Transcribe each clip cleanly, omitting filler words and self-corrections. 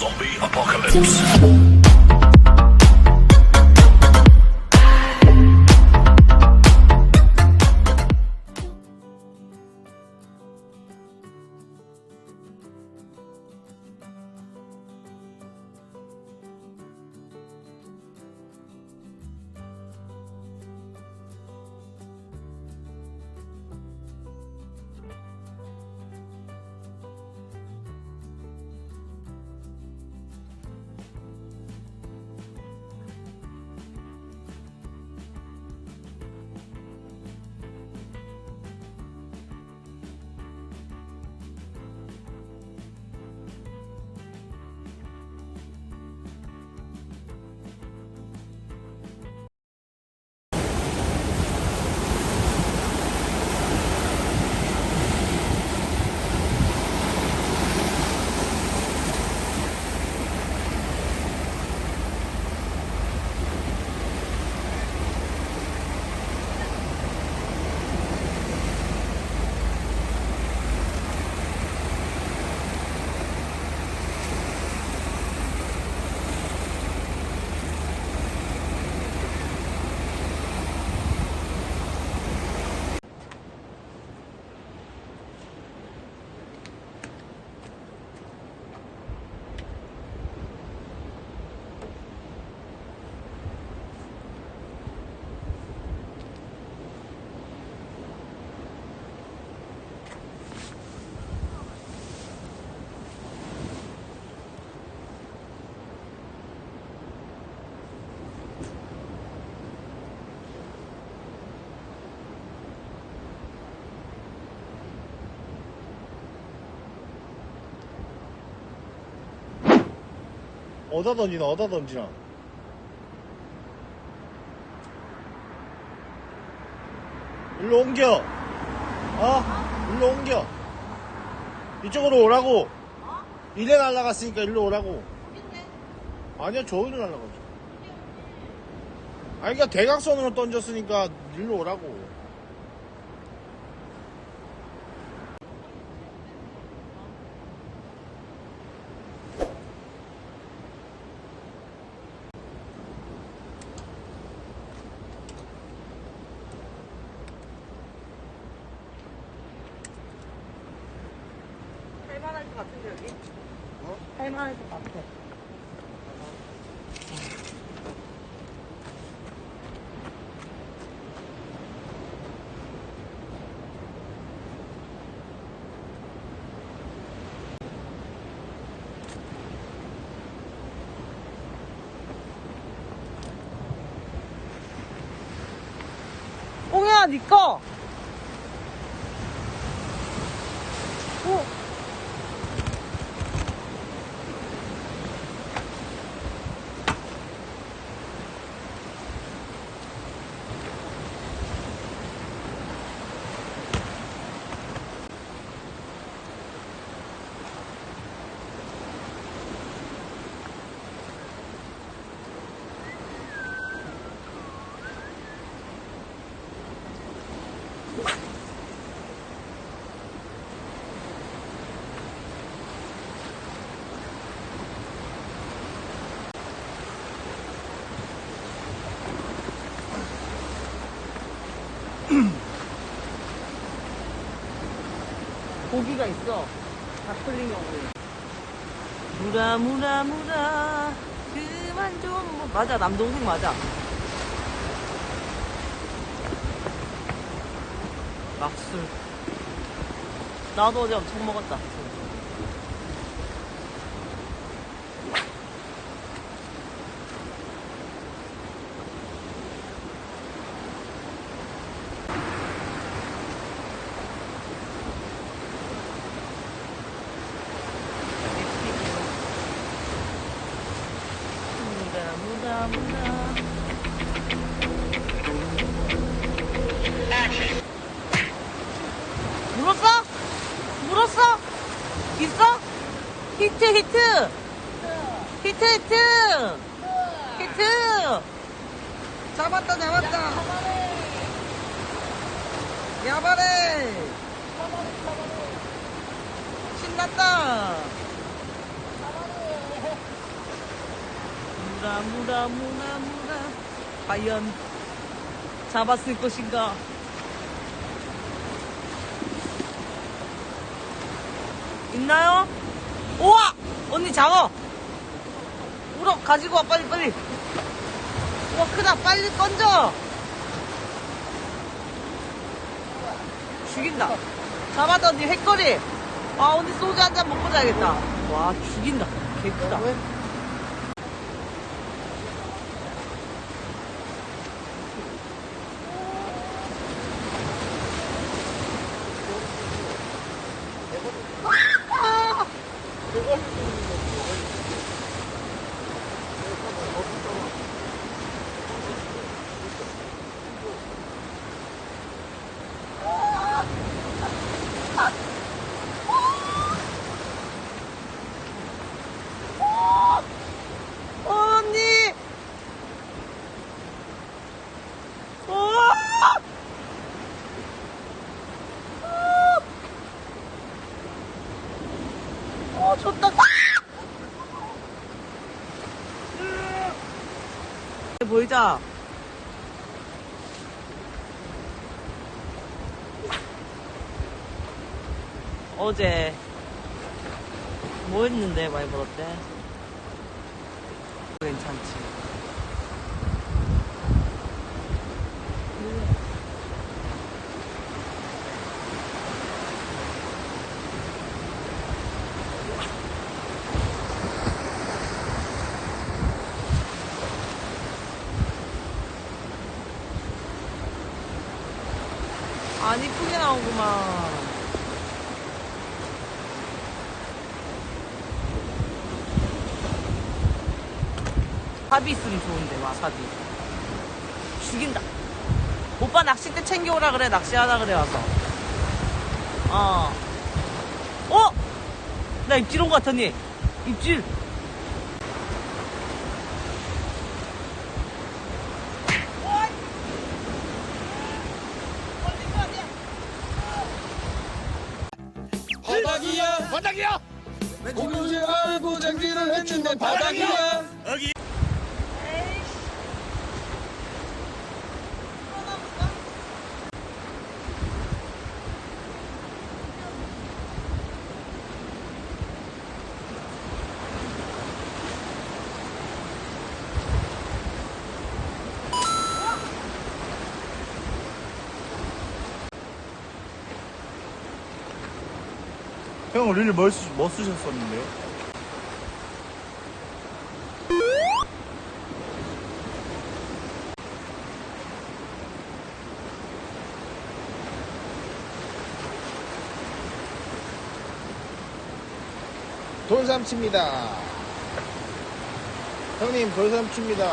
Zombie apocalypse. 어디다 던지나 어디다 던지나. 일로 옮겨. 일로 옮겨. 이쪽으로 오라고. 이래 날라갔으니까 일로 오라고. 아니야, 저기로 날라가죠. 아니, 그러니까 대각선으로 던졌으니까 일로 오라고. 할만할 것 같은데 여기? 할만할 것 같아. 옹야, 니꺼! 고기가 있어. 다클링하고. 무라 그만 좀. 맞아, 남동생 맞아. 막술. 나도 어제 엄청 먹었다. 무라. 물었어? 있어? 히트! 잡았다. 야바레! 신났다! 무라. 과연 잡았을 것인가? 있나요? 우와! 언니 장어! 우럭 가지고 와, 빨리. 우와, 크다. 빨리 던져! 죽인다. 잡았더니 헷거리. 아, 언니 소주 한 잔 먹고 자야겠다. 와, 죽인다. 개 크다. 언니! 좋다. 보이자. 어제 뭐 했는데 많이 벌었대? 괜찮지. 안 이쁘게 나오구만. 와사비 있으면 좋은데, 와사비. 죽인다. 오빠 낚싯대 챙겨오라 그래, 낚시하라 그래, 와서. 나 입질 온 것 같았니? 입질. 바닥이야! 고무줄 고장질을 했는데 바닥이야. 여기. 형, 릴리 뭐 쓰셨었는데요? 돌삼치입니다. 형님, 돌삼치입니다.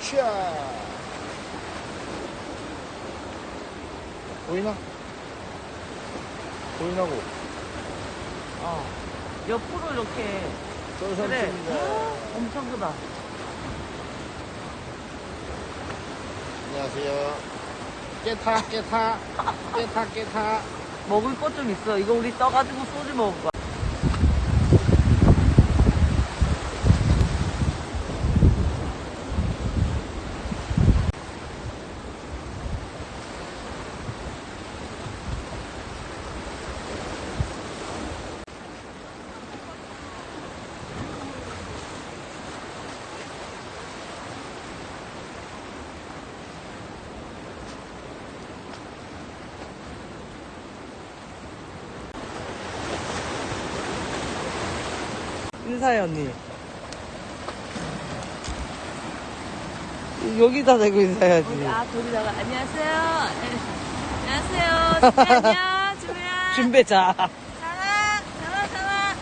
슈아. 보이나? 보이나고? 옆으로 이렇게. 돌삼치입니다. 엄청 크다. 안녕하세요. 깨타. 먹을 것 좀 있어. 이거 우리 떠가지고 소주 먹을 거야. 인사해, 언니. 여기다 대고 인사해야지. 거기다가 안녕하세요. 안녕하세요. 준비 안녕. 준비야. 준비자. 장아.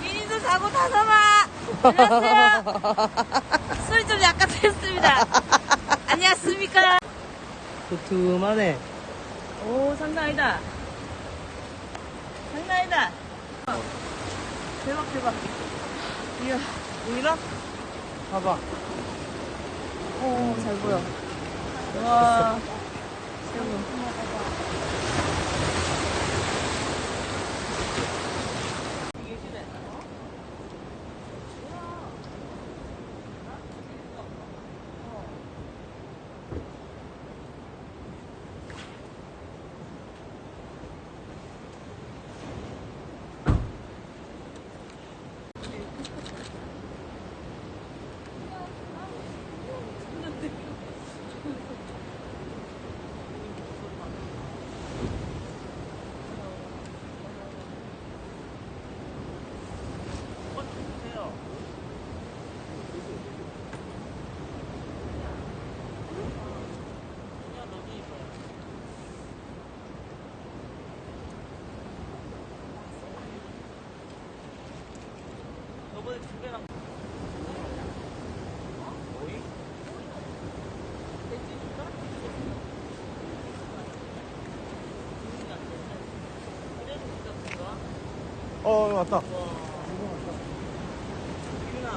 미니도 자고 다서마. 안녕하세요. 소리 좀 약간 들렸습니다. 안녕하십니까. 도톰하네. 오, 상당이다. 장난이다. 대박. 이야, 보이나? 봐봐. 오, 잘 보여. 와. 저번에 두 개랑 오이? 돼지 줄까? 그래도 진짜 큰가? 왔다. 기훈아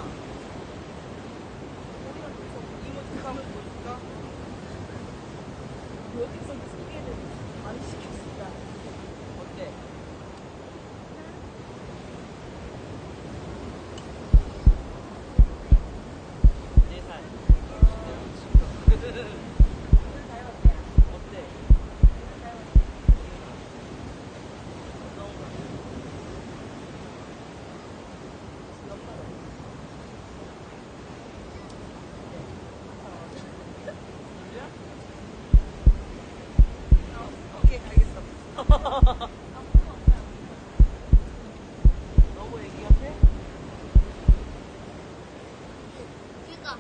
이모 잠깐만 보여줄까? 여기서 소개를 안 시켰습니다. 어때? 네 살. 어때? 오케이, 알겠어. 너무 애기 같아? 그니까.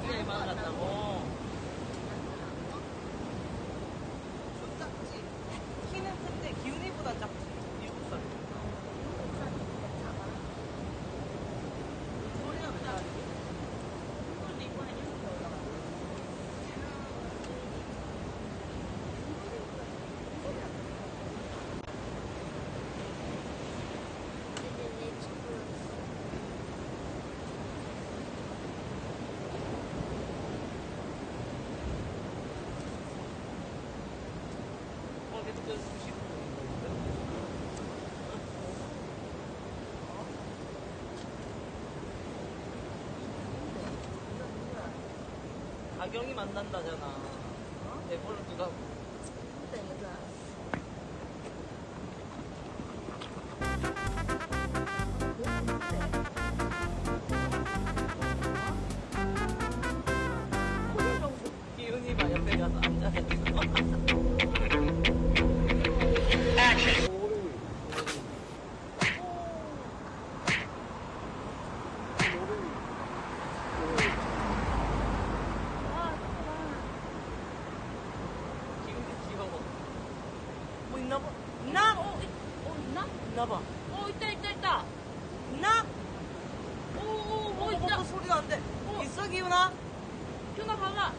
이게 얼마나 같다고? 좀 작지? 키는 큰데 기훈이보다 작지? 미국 사람. 소리가 왜 나지? 근데 이번에 이렇게 올라가. 계속 수시로 아경이 만난다잖아. 대본을 누가 기훈이 막 옆에 가서 앉아있어. 기훈이 귀여워. 뭐 있나 봐. 있나? 있나? 있나 봐. 있다. 있나? 뭐 있다. 소리 나는데. 있어 기훈아? 준아 봐봐.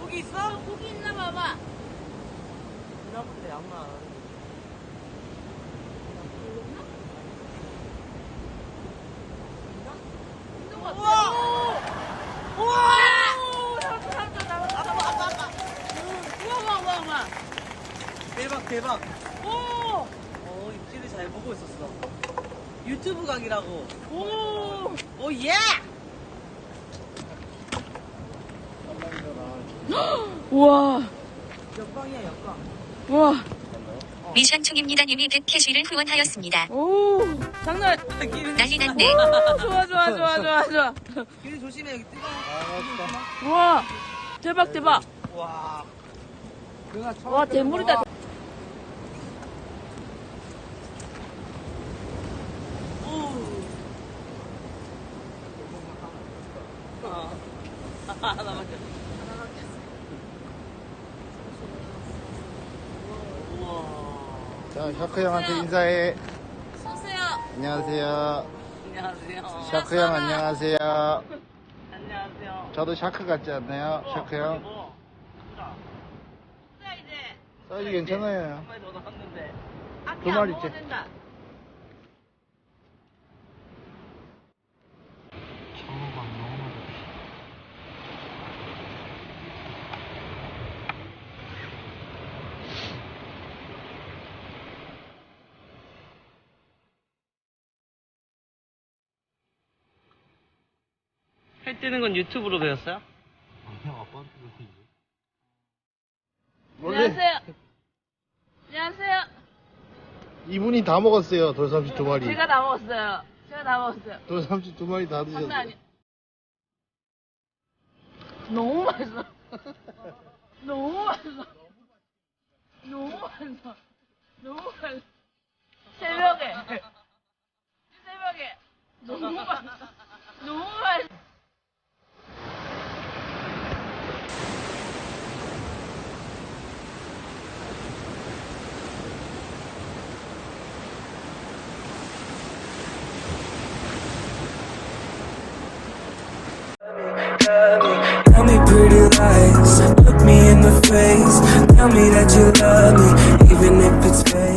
거기 있어? 고기 있나 봐봐. 있나 본데 아무나 안 하는데. 있는 거 우와! 같아. 우와! 잡았다. 아빠. 우와. 대박. 입질을 잘 보고 있었어. 유튜브 각이라고. 오, 예! 우와. 옆방이야, 옆방. 우와. 미션 중입니다 님이 100캐시를 후원하였습니다. 오. 장난. 난리 났네. 좋아. 기훈이 조심해, 여기 뜨거워. 우와. 대박. 와. 와, 대물이다. 하나밖에. 우와. 자, 샤크 형한테 인사해. 쏘세요. 안녕하세요. 안녕하세요. 샤크 형 안녕하세요. 안녕하세요. 저도 샤크 같지 않나요? 샤크 형? 예쁘다. 이제. 사이즈 괜찮아요. 한 마리 더 나왔는데. 앞에 두 안 마리째. 먹어도 된다. 할 때는 건 유튜브로 배웠어요? 원래 안녕하세요. 이분이 다 먹었어요. 돌삼치 2마리. 제가 다 먹었어요. 돌삼치 2마리 다 장난 드셨어요. 아니야. 너무 맛있어. 너무 맛있어. 새벽에 너무 맛있어. your face. Tell me that you love me, even if it's fake.